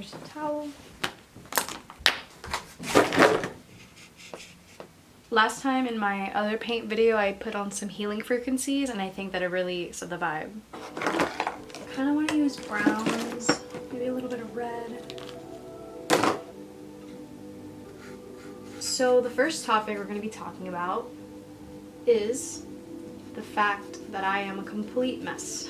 Here's a towel. Last time in my other paint video, I put on some healing frequencies, and I think that it really set the vibe. I kind of want to use browns, maybe a little bit of red. So the first topic we're going to be talking about is the fact that I am a complete mess.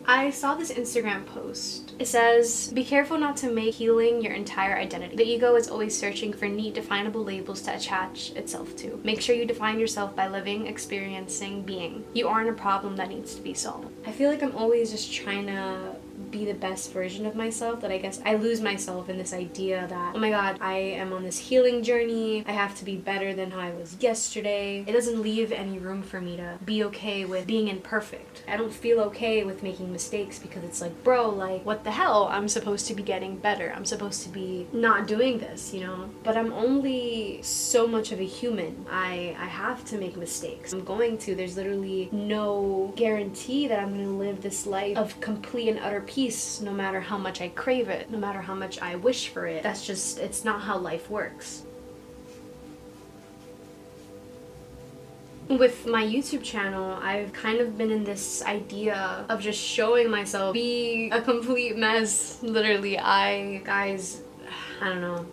I saw this Instagram post. It says, be careful not to make healing your entire identity. The ego is always searching for neat, definable labels to attach itself to. Make sure you define yourself by living, experiencing, being. You aren't a problem that needs to be solved. I feel like I'm always just trying to be the best version of myself, that I guess I lose myself in this idea that, oh my god, I am on this healing journey, I have to be better than how I was yesterday. It doesn't leave any room for me to be okay with being imperfect. I don't feel okay with making mistakes because it's like, bro, like, what the hell? I'm supposed to be getting better. I'm supposed to be not doing this, you know? But I'm only so much of a human. I have to make mistakes. I'm going to. There's literally no guarantee that I'm going to live this life of complete and utter peace, no matter how much I crave it, no matter how much I wish for it. That's just, it's not how life works. With my YouTube channel, I've kind of been in this idea of just showing myself be a complete mess. Literally, guys, I don't know.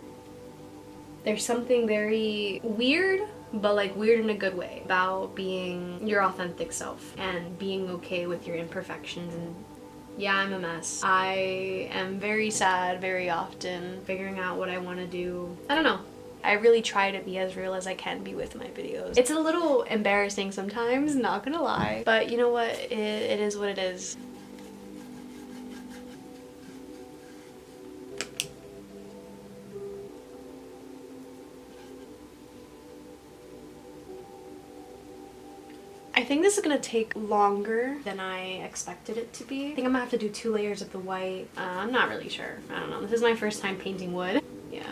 There's something very weird, but like weird in a good way, about being your authentic self and being okay with your imperfections. And yeah, I'm a mess. I am very sad very often, figuring out what I want to do. I don't know. I really try to be as real as I can be with my videos. It's a little embarrassing sometimes, not gonna lie. But you know what? It is what it is. I think this is gonna take longer than I expected it to be. I think I'm gonna have to do 2 layers of the white. I'm not really sure. I don't know. This is my first time painting wood. Yeah.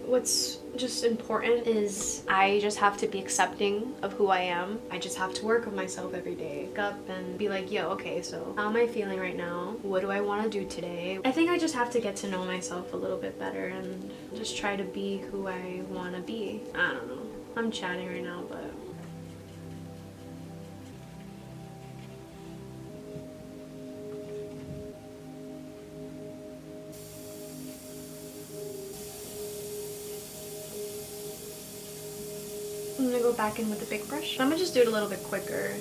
What's just important is I just have to be accepting of who I am. I just have to work with myself every day. Wake up and be like, yo, okay, so how am I feeling right now? What do I want to do today? I think I just have to get to know myself a little bit better and just try to be who I want to be. I don't know. I'm chatting right now, but I'm gonna go back in with the big brush. I'm gonna just do it a little bit quicker.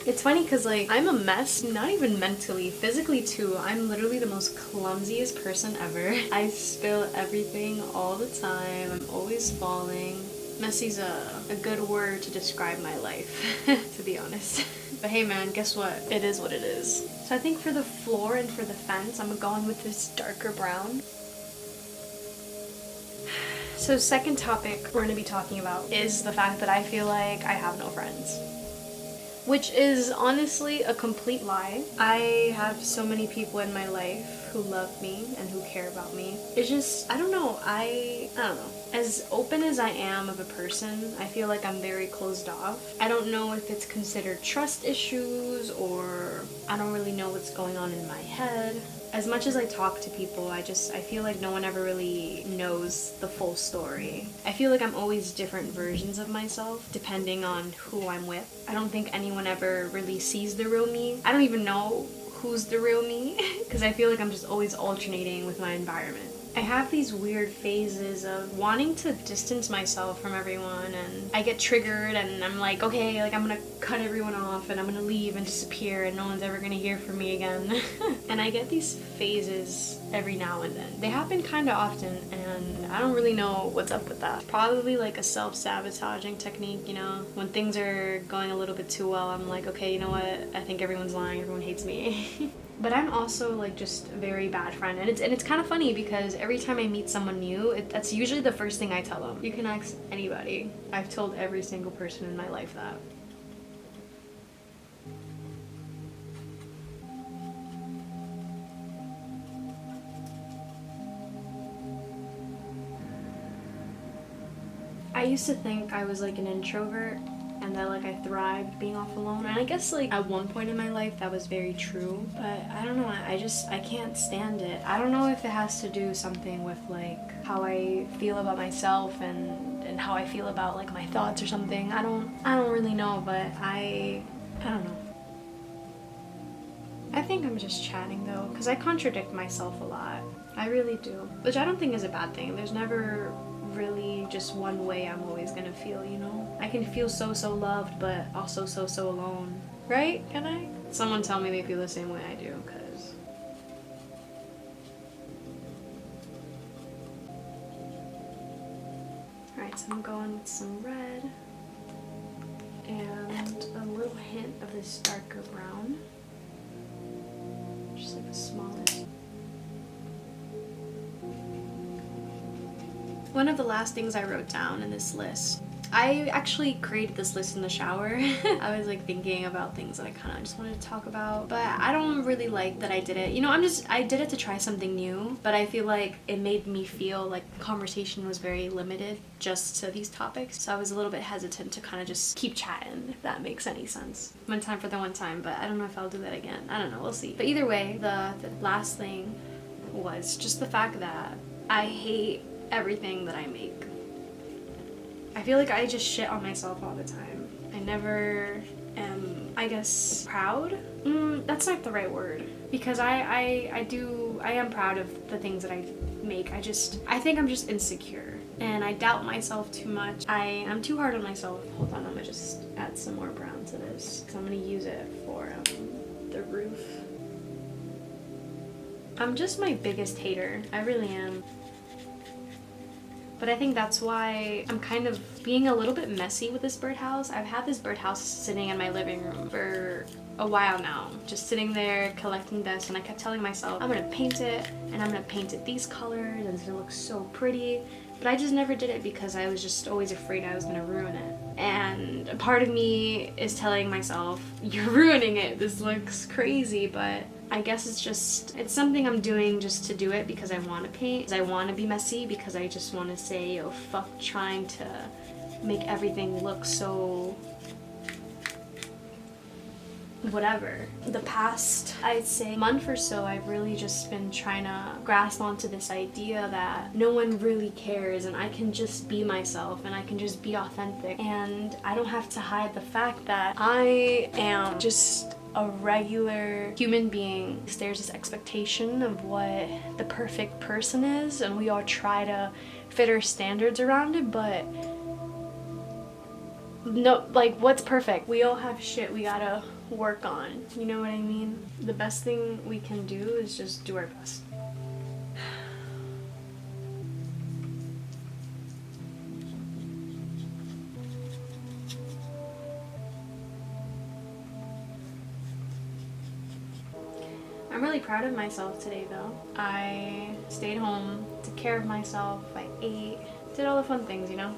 It's funny because like I'm a mess, not even mentally, physically too. I'm literally the most clumsiest person ever. I spill everything all the time. I'm always falling. Messy's a good word to describe my life, to be honest. But hey man, guess what? It is what it is. So I think for the floor and for the fence, I'm going with this darker brown. So second topic we're going to be talking about is the fact that I feel like I have no friends. Which is honestly a complete lie. I have so many people in my life who love me and who care about me. It's just, I don't know. I don't know. As open as I am of a person, I feel like I'm very closed off. I don't know if it's considered trust issues or I don't really know what's going on in my head. As much as I talk to people, I feel like no one ever really knows the full story. I feel like I'm always different versions of myself depending on who I'm with. I don't think anyone ever really sees the real me. I don't even know who's the real me because I feel like I'm just always alternating with my environment. I have these weird phases of wanting to distance myself from everyone, and I get triggered and I'm like, okay, like I'm gonna cut everyone off and I'm gonna leave and disappear and no one's ever gonna hear from me again. And I get these phases every now and then. They happen kind of often and I don't really know what's up with that. Probably like a self-sabotaging technique, you know? When things are going a little bit too well, I'm like, okay, you know what? I think everyone's lying, everyone hates me. But I'm also like just a very bad friend, and it's kind of funny because every time I meet someone new, that's usually the first thing I tell them. You can ask anybody. I've told every single person in my life that. I used to think I was like an introvert and that like I thrived being off alone. And I guess like at one point in my life that was very true. But I don't know, I can't stand it. I don't know if it has to do something with like how I feel about myself and how I feel about like my thoughts or something. I don't really know, but I don't know. I think I'm just chatting though, because I contradict myself a lot. I really do. Which I don't think is a bad thing. There's never really just one way I'm always gonna feel, you know? I can feel so loved, but also so alone. Right? Can I? Someone tell me they feel the same way I do, because... Alright, so I'm going with some red. And a little hint of this darker brown. Just like the smallest. One of the last things I wrote down in this list, I actually created this list in the shower. I was like thinking about things that I kind of just wanted to talk about, but I don't really like that I did it. You know, I did it to try something new, but I feel like it made me feel like the conversation was very limited just to these topics. So I was a little bit hesitant to kind of just keep chatting, if that makes any sense. One time for the one time, but I don't know if I'll do that again. I don't know, we'll see. But either way, the last thing was just the fact that I hate everything that I make. I feel like I just shit on myself all the time. I never am, I guess, proud? That's not the right word. Because I am proud of the things that I make. I think I'm just insecure. And I doubt myself too much. I'm too hard on myself. Hold on, I'm gonna just add some more brown to this. Because I'm gonna use it for the roof. I'm just my biggest hater. I really am. But I think that's why I'm kind of being a little bit messy with this birdhouse. I've had this birdhouse sitting in my living room for a while now, just sitting there collecting dust, and I kept telling myself I'm gonna paint it, and I'm gonna paint it these colors, and it's gonna look so pretty. But I just never did it because I was just always afraid I was gonna ruin it. And a part of me is telling myself, you're ruining it, this looks crazy, but I guess it's something I'm doing just to do it because I want to paint, because I want to be messy, because I just want to say, yo, fuck trying to make everything look so whatever. The past, I'd say, month or so, I've really just been trying to grasp onto this idea that no one really cares and I can just be myself and I can just be authentic and I don't have to hide the fact that I am just a regular human being. There's this expectation of what the perfect person is and we all try to fit our standards around it, but no, like, what's perfect? We all have shit we gotta work on, you know what I mean? The best thing we can do is just do our best. I'm really proud of myself today though. I stayed home, took care of myself, I ate, did all the fun things, you know?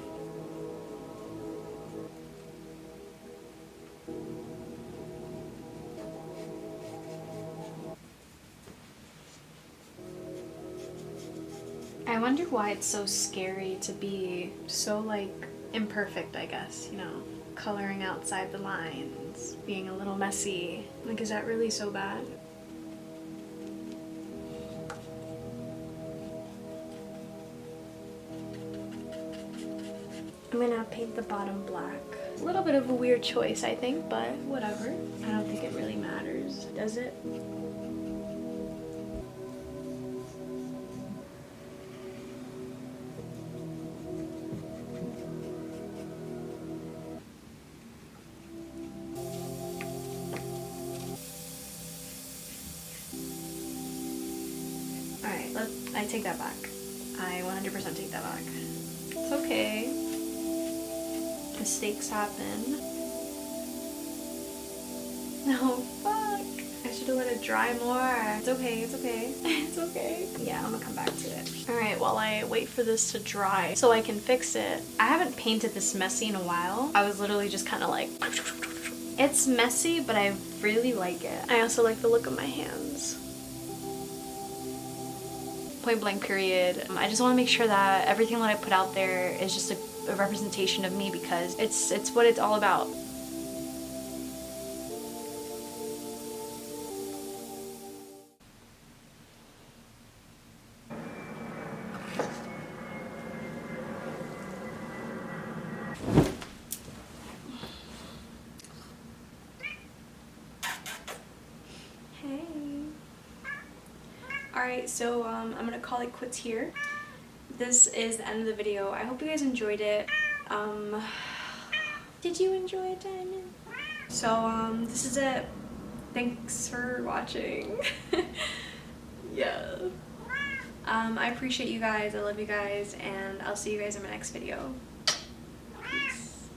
I wonder why it's so scary to be so, like, imperfect, I guess, you know? Coloring outside the lines, being a little messy. Like, is that really so bad? I'm gonna paint the bottom black. A little bit of a weird choice, I think, but whatever. I don't think it really matters, does it? Alright, I take that back. I 100% take that back. It's okay. Mistakes happen. No, fuck. I should have let it dry more. It's okay, it's okay. It's okay. Yeah, I'm gonna come back to it. Alright, while I wait for this to dry so I can fix it. I haven't painted this messy in a while. I was literally just kind of like... It's messy, but I really like it. I also like the look of my hands. Point blank period. I just want to make sure that everything that I put out there is just a a representation of me, because it's what it's all about. Hey. Alright, so I'm gonna call it quits here. This is the end of the video. I hope you guys enjoyed it. Did you enjoy it, Diamond? So this is it. Thanks for watching. Yeah. I appreciate you guys. I love you guys, and I'll see you guys in my next video. Peace.